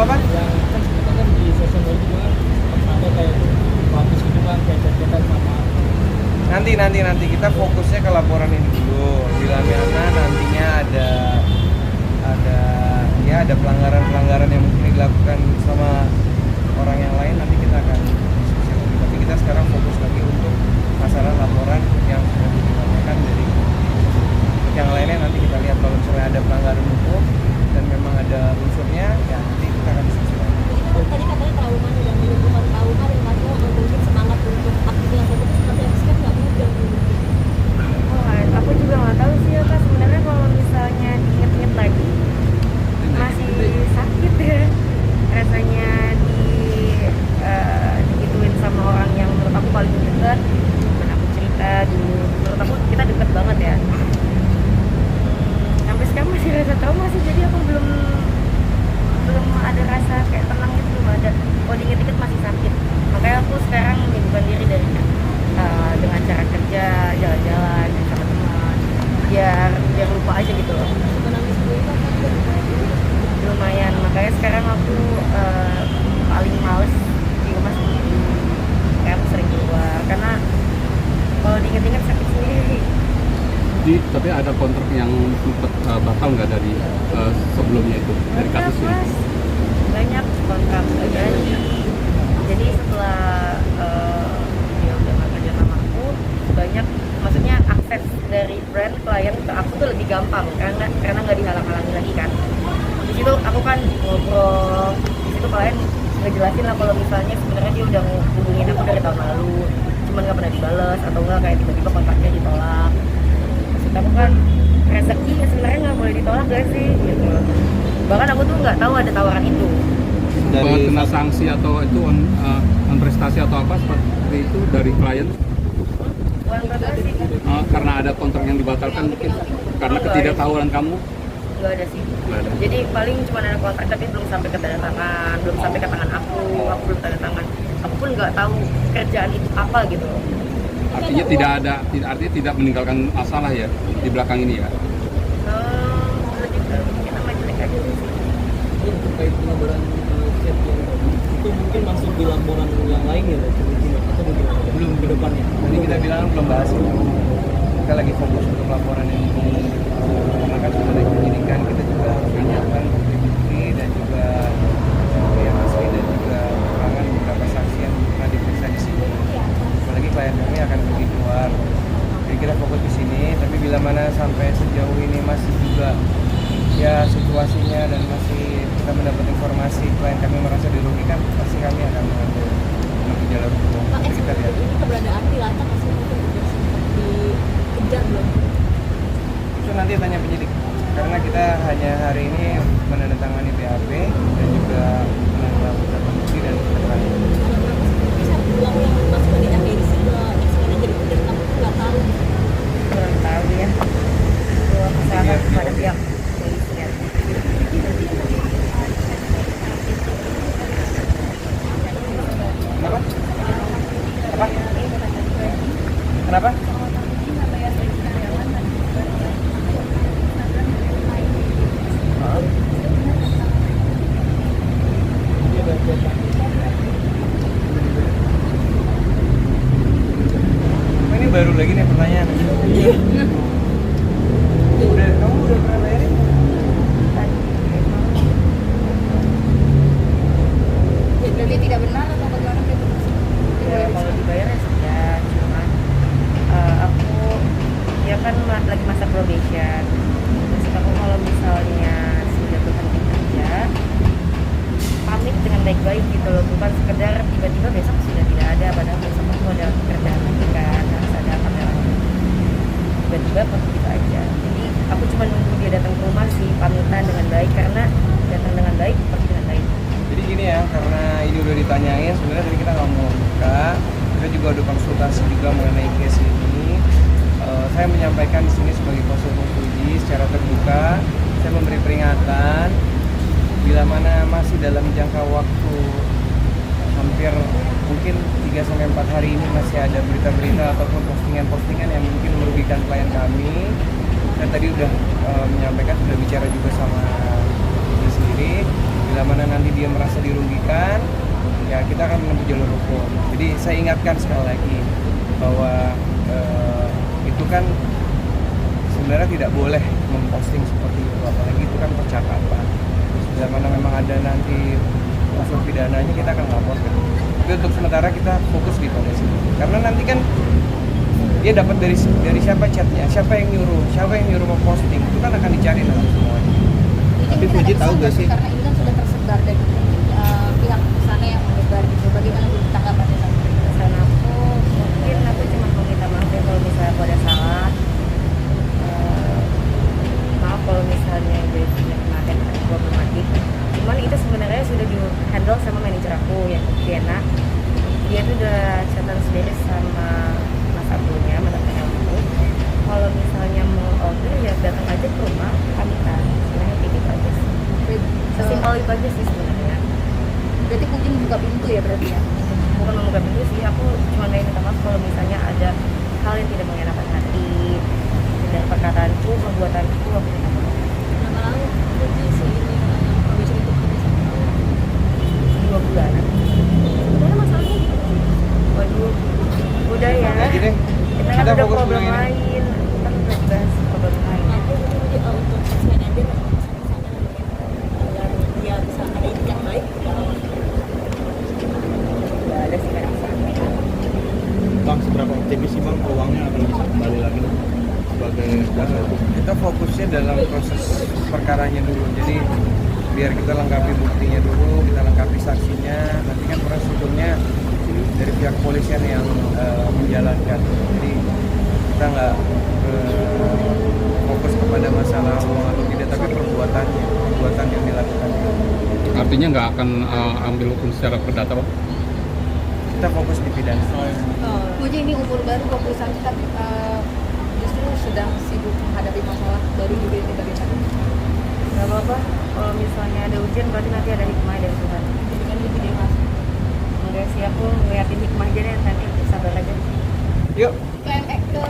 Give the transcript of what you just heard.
Apa? Yang kan kita kan di sosial media juga kan ada kayak publish gitu kan kayak chat-chatan sama Nanti kita fokusnya ke laporan ini dulu. Bila mana nantinya ada pelanggaran yang mungkin dilakukan sama orang yang lain, nanti kita akan diskusi lagi. Tapi kita sekarang fokus lagi untuk masalah laporan yang sudah ditanyakan dari yang lainnya. Nanti kita lihat kalau misalnya ada pelanggaran hukum dan memang ada unsurnya, ya nanti kita akan diskusi lagi. Tadi katanya trauma dan menimbulkan trauma dan katanya mungkin semangat untuk aktivitas itu seperti apa sih, kan nggak mudah gitu. Oh, aku juga nggak tahu sih ya Kak, sebenarnya kalau misalnya diinget-inget lagi masih sakit ya rasanya digituin sama orang yang menurut aku paling dekat. Mana aku cerita dulu, menurut aku kita deket banget ya. Sampai sekarang masih rasa trauma sih, jadi aku belum ada rasa kayak tenang gitu, belum ada. Kalau diinget-inget masih sakit, makanya aku sekarang menyibukkan diri dari dengan cara kerja, jalan-jalan sama teman, biar lupa aja gitu loh. Menangis dulu kan Lumayan, makanya sekarang aku paling males di rumah sendiri, kayak aku sering keluar karena kalau diinget-inget sakit sendiri. Tapi ada kontrak yang sempat batal nggak dari sebelumnya itu, dari kasus ini? Mas, banyak kontrak terjadi. Jadi setelah dia udah nggak kerja sama aku, banyak, maksudnya akses dari brand klien ke aku tuh lebih gampang karena nggak dihalang-halangi lagi kan. Di situ aku kan ngobrol, di situ klien ngejelasin lah kalau misalnya sebenarnya dia udah hubungin aku dari tahun lalu, cuman nggak pernah dibales atau enggak kayak tiba-tiba kontraknya ditolak. Maksud aku kan rezeki sebenarnya nggak boleh ditolak gak sih gitu. Bahkan aku tuh nggak tahu ada tawaran itu. Kena sanksi atau itu on prestasi atau apa seperti itu dari klien? Bukan prestasi kan? Karena ada kontrak yang dibatalkan mungkin karena ketidaktahuan kamu? Nggak ada sih. Nggak ada. Jadi paling cuma ada kontrak tapi belum sampai ke tanda tangan, belum sampai ke tangan aku belum tanda tangan. Aku pun nggak tahu kerjaan itu apa gitu. Artinya tidak meninggalkan masalah ya di belakang ini ya? Lebih ke mungkin nama jelek aja sih. mungkin terkait pengabaran chat yang tadi itu mungkin masuk di laporan yang lain ya mungkin atau bagaimana? Belum ke depannya. Tadi kita bilang belum bahas itu. Kita lagi fokus untuk laporan ini. Karena kan sudah ada penyidikan, kita juga menyiapkan bukti-bukti dan juga yang asli dan juga keterangan beberapa saksi yang pernah diperiksa di sini. Apalagi klien kami akan pergi keluar. Jadi kita fokus di sini. Tapi bila mana sampai sejauh ini masih juga ya situasinya dan masih kita mendapat informasi klien kami merasa dirugikan, pasti kami akan mengambil jalur hukum. Pak, Jadi kita lihat. ini keberadaan dilacak masih mungkin udah sempat dikejar belum? Itu nanti tanya penyidik, karena kita hanya hari ini menandatangani BAP dan juga menambah beberapa bukti dan keterangan. Bisa bilang yang masuk ke agensi ke ex-manager itu dan kamu tuh nggak tahu. Kurang tahu ya. Belum masalah kepada pihak polisian. Kenapa? Apa? Kenapa? Ini baru lagi nih pertanyaan. Kamu udah pernah bayarin? Ya, berarti tidak benar atau bagaimana gitu? Ya, kalau dibayar ya sudah, cuma aku ya kan lagi masa probation. Maksud aku kalau misalnya sudah berhenti kerja, pamit dengan baik-baik gitu loh, bukan sekedar tiba-tiba besok sudah tidak ada, padahal besok aku ada kerjaan lagi kan, harus ada kamera tiba-tiba begitu aja. Jadi aku cuma nunggu dia datang ke rumah sih, pamitan dengan baik, karena datang dengan baik pergi dengan baik. Jadi gini ya, karena ini udah ditanyain, sebenarnya tadi kita nggak mau buka, kita juga udah konsultasi juga mengenai case ini. Saya menyampaikan di sini sebagai konsul Fuji secara terbuka, saya memberi peringatan bila mana masih dalam jangka waktu hampir mungkin 3-4 hari ini masih ada berita-berita ataupun postingan-postingan yang mungkin merugikan klien kami. Saya tadi udah menyampaikan, sudah bicara juga sama diri sendiri. Bila bila mana nanti dia merasa dirugikan, ya kita akan menempuh jalur hukum. Jadi saya ingatkan sekali lagi bahwa itu kan sebenarnya tidak boleh memposting seperti itu, apalagi itu kan percakapan. Bila mana memang ada nanti unsur pidananya, kita akan laporkan. Tapi untuk sementara kita fokus di pada sini, karena nanti kan dia dapat dari siapa chatnya, siapa yang nyuruh memposting, itu kan akan dicari nanti semuanya. Tapi Puji tahu gak sih? Karena ini kan sudah tersebar dan pihak sana yang menyebar gitu. Bagaimana Bu tanggapannya? Pesan aku mungkin aku cuma mau minta maaf ya kalau misalnya aku ada salah. Maaf kalau misalnya gue kemarin ada problematik. Cuman itu sebenarnya sudah di handle sama manajer aku yang Diana. Dia tuh udah catat sendiri sama Mas Abdulnya, mantan aku. Kalau misalnya mau order ya datang aja ke rumah kami kan. Sebenarnya kayak gitu aja sih. Sesimpel itu aja sih sebenarnya. Berarti Puji membuka pintu ya berarti ya? Bukan membuka pintu sih, aku cuma mau minta maaf kalau misalnya ada hal yang tidak mengenakan hati dan perkataanku, perbuatanku, aku minta maaf. Berapa lama Puji sih ini probation itu habis? 2 bulan. Sebenarnya masalahnya gitu. Waduh, udah ya. Aja deh. Kita kan Kita udah fokus problem dulu ini. lain. Kita udah bahas problem lain. Aku Puji untuk sosmed aja misalnya agar dia bisa ada etikat baik di dalam Udah ada sih kayak Bang, seberapa optimis sih Bang uangnya akan bisa kembali lagi nih sebagai kuasa hukum? Kita fokusnya dalam proses perkaranya dulu, jadi biar kita lengkapi buktinya dulu, kita lengkapi saksinya, nanti kan proses hukumnya dari pihak kepolisian yang menjalankan. Jadi kita nggak fokus kepada masalah uang atau tidak, tapi perbuatan yang dilakukan. Artinya nggak akan ambil hukum secara perdata, Pak? Kita fokus di pidana. Puji ini umur baru 21 tapi justru sedang sibuk menghadapi masalah baru juga ini bagaimana? Gak apa-apa, kalau misalnya ada ujian berarti nanti ada hikmah dari Tuhan. Jadi kan lebih dewasa. Enggak sih, aku ngeliatin hikmah aja deh, nanti sabar aja. Yuk. Ke